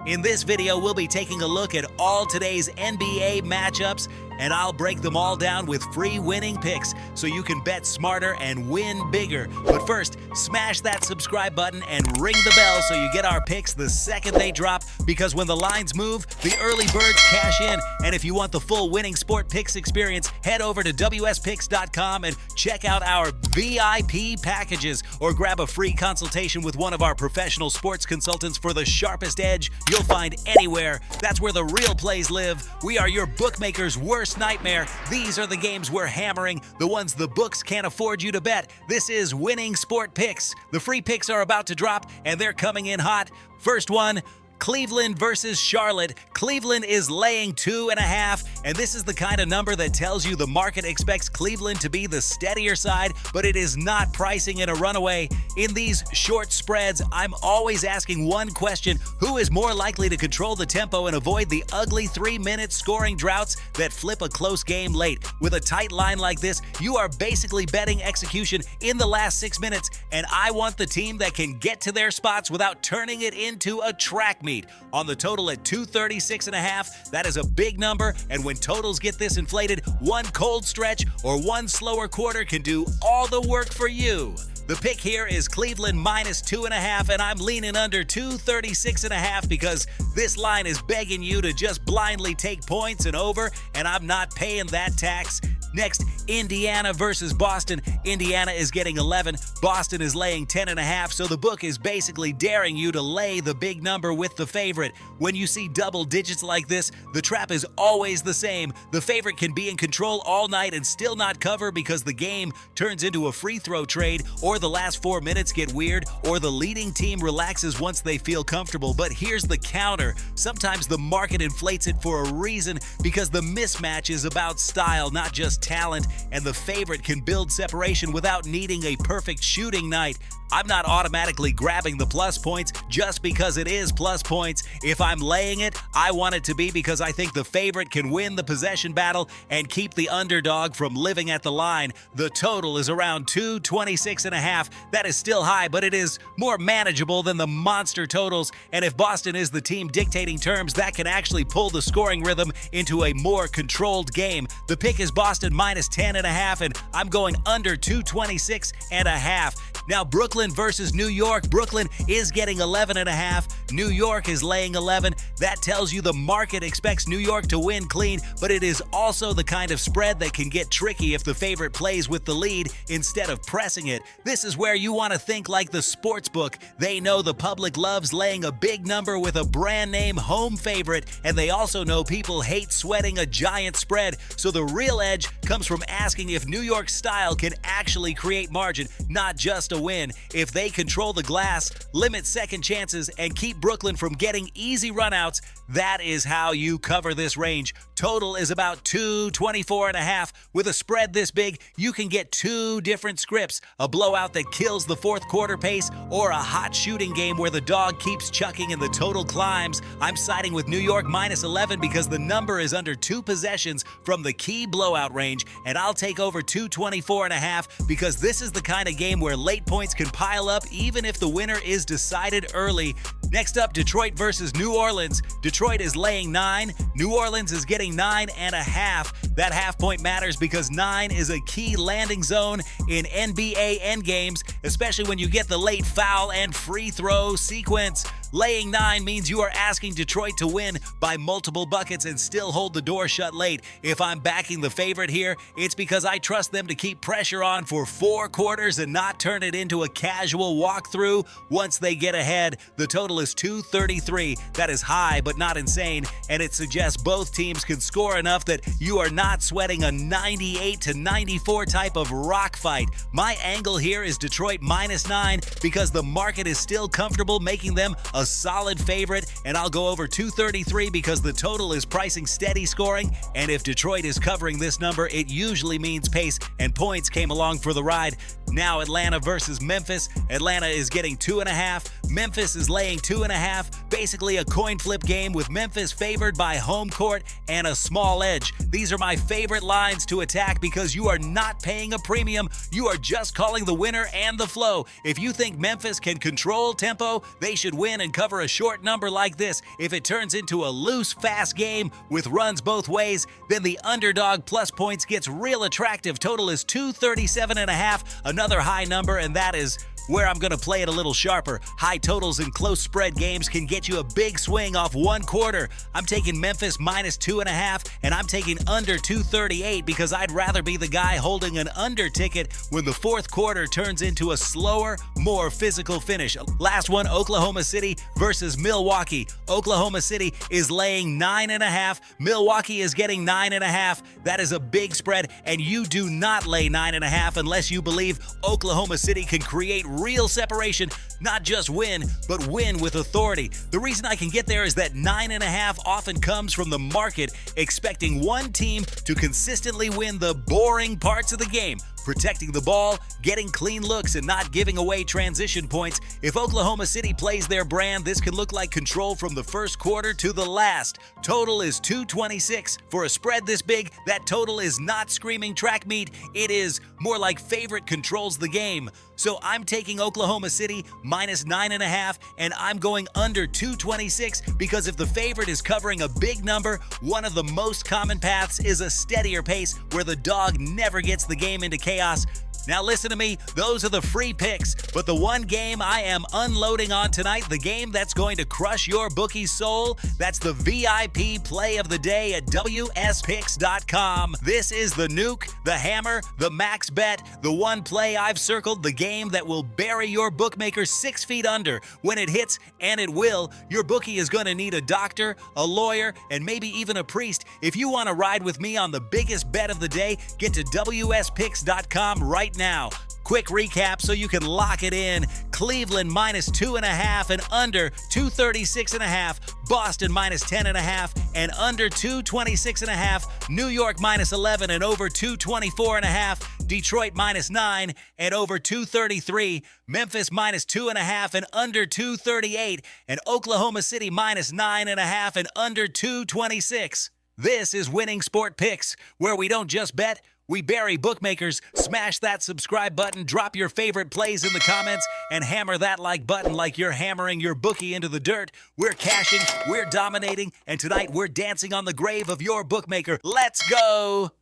In this video, we'll be taking a look at all today's NBA matchups, and I'll break them all down with free winning picks so you can bet smarter and win bigger. But first, smash that subscribe button and ring the bell so you get our picks the second they drop, because when the lines move, the early birds cash in. And if you want the full winning sport picks experience, head over to wspicks.com and check out our VIP packages, or grab a free consultation with one of our professional sports consultants for the sharpest edge you'll find anywhere. That's where the real plays live. We are your bookmaker's worst nightmare. These are the games we're hammering, the ones the books can't afford you to bet. This is Winning Sport Picks. The free picks are about to drop, and they're coming in hot. First one, Cleveland versus Charlotte. Cleveland is laying 2.5, and this is the kind of number that tells you the market expects Cleveland to be the steadier side, but it is not pricing in a runaway. In these short spreads, I'm always asking one question: who is more likely to control the tempo and avoid the ugly 3-minute scoring droughts that flip a close game late? With a tight line like this, you are basically betting execution in the last 6 minutes, and I want the team that can get to their spots without turning it into a track meet. On the total at 236.5, that is a big number, and when totals get this inflated, one cold stretch or one slower quarter can do all the work for you. The pick here is Cleveland minus 2.5, and I'm leaning under 236.5 because this line is begging you to just blindly take points and over, and I'm not paying that tax. Next, Indiana versus Boston. Indiana is getting 11. Boston is laying 10.5, so the book is basically daring you to lay the big number with the favorite. When you see double digits like this, the trap is always the same. The favorite can be in control all night and still not cover because the game turns into a free throw trade, or the last 4 minutes get weird, or the leading team relaxes once they feel comfortable. But here's the counter. Sometimes the market inflates it for a reason, because the mismatch is about style, not just talent, and the favorite can build separation without needing a perfect shooting night. I'm not automatically grabbing the plus points just because it is plus points. If I'm laying it, I want it to be because I think the favorite can win the possession battle and keep the underdog from living at the line. The total is around 226.5. That is still high, but it is more manageable than the monster totals. And if Boston is the team dictating terms, that can actually pull the scoring rhythm into a more controlled game. The pick is Boston minus 10.5, and I'm going under 226.5. Now, Brooklyn versus New York. Brooklyn is getting 11.5. New York is laying 11. That tells you the market expects New York to win clean, but it is also the kind of spread that can get tricky if the favorite plays with the lead instead of pressing it. This is where you want to think like the sports book. They know the public loves laying a big number with a brand name home favorite, and they also know people hate sweating a giant spread. So the real edge comes from asking if New York's style can actually create margin, not just a win. If they control the glass, limit second chances, and keep Brooklyn from getting easy runouts, that is how you cover this range. Total is about 224.5. With a spread this big, you can get two different scripts: a blowout that kills the fourth quarter pace, or a hot shooting game where the dog keeps chucking and the total climbs. I'm siding with New York minus 11 because the number is under 2 possessions from the key blowout range, and I'll take over 224.5 because this is the kind of game where late points can pile up even if the winner is decided early. Next up, Detroit versus New Orleans. Detroit is laying 9. New Orleans is getting 9.5. That half point matters because 9 is a key landing zone in NBA endgames, especially when you get the late foul and free throw sequence. Laying 9 means you are asking Detroit to win by multiple buckets and still hold the door shut late. If I'm backing the favorite here, it's because I trust them to keep pressure on for 4 quarters and not turn it into a casual walkthrough once they get ahead. The total is 233. That is high but not insane, and it suggests both teams can score enough that you are not sweating a 98-94 type of rock fight. My angle here is Detroit minus 9 because the market is still comfortable making them a solid favorite, and I'll go over 233 because the total is pricing steady scoring, and if Detroit is covering this number, it usually means pace and points came along for the ride. Now Atlanta versus Memphis. Atlanta is getting 2.5. Memphis is laying 2.5, basically a coin flip game with Memphis favored by home court and a small edge. These are my favorite lines to attack because you are not paying a premium. You are just calling the winner and the flow. If you think Memphis can control tempo, they should win and cover a short number like this. If it turns into a loose, fast game with runs both ways, then the underdog plus points gets real attractive. Total is 237.5, another high number, and that is where I'm going to play it a little sharper. High totals in close spread games can get you a big swing off one quarter. I'm taking Memphis minus 2.5, and I'm taking under 238 because I'd rather be the guy holding an under ticket when the fourth quarter turns into a slower, more physical finish. Last one, Oklahoma City versus Milwaukee. Oklahoma City is laying 9.5. Milwaukee is getting 9.5. That is a big spread, and you do not lay 9.5 unless you believe Oklahoma City can create real separation, not just win, but win with authority. The reason I can get there is that 9.5 often comes from the market expecting one team to consistently win the boring parts of the game, protecting the ball, getting clean looks, and not giving away transition points. If Oklahoma City plays their brand, this can look like control from the first quarter to the last. Total is 226. For a spread this big, that total is not screaming track meet. It is more like favorite controls the game. So I'm taking Oklahoma City minus 9.5, and I'm going under 226 because if the favorite is covering a big number, one of the most common paths is a steadier pace where the dog never gets the game into chaos. Now listen to me, those are the free picks, but the one game I am unloading on tonight, the game that's going to crush your bookie's soul, that's the VIP play of the day at WSPicks.com. This is the nuke, the hammer, the max bet, the one play I've circled, the game that will bury your bookmaker 6 feet under. When it hits, and it will, your bookie is going to need a doctor, a lawyer, and maybe even a priest. If you want to ride with me on the biggest bet of the day, get to WSPicks.com right now. Quick recap so you can lock it in. Cleveland minus 2.5 and under 236.5. Boston minus 10.5 and under 226.5. New York minus 11 and over 224.5. Detroit minus 9 and over 233. Memphis minus 2.5 and under 238. And Oklahoma City minus 9.5 and under 226. This is Winning Sport Picks, where we don't just bet, we bury bookmakers. Smash that subscribe button, drop your favorite plays in the comments, and hammer that like button like you're hammering your bookie into the dirt. We're cashing, we're dominating, and tonight we're dancing on the grave of your bookmaker. Let's go!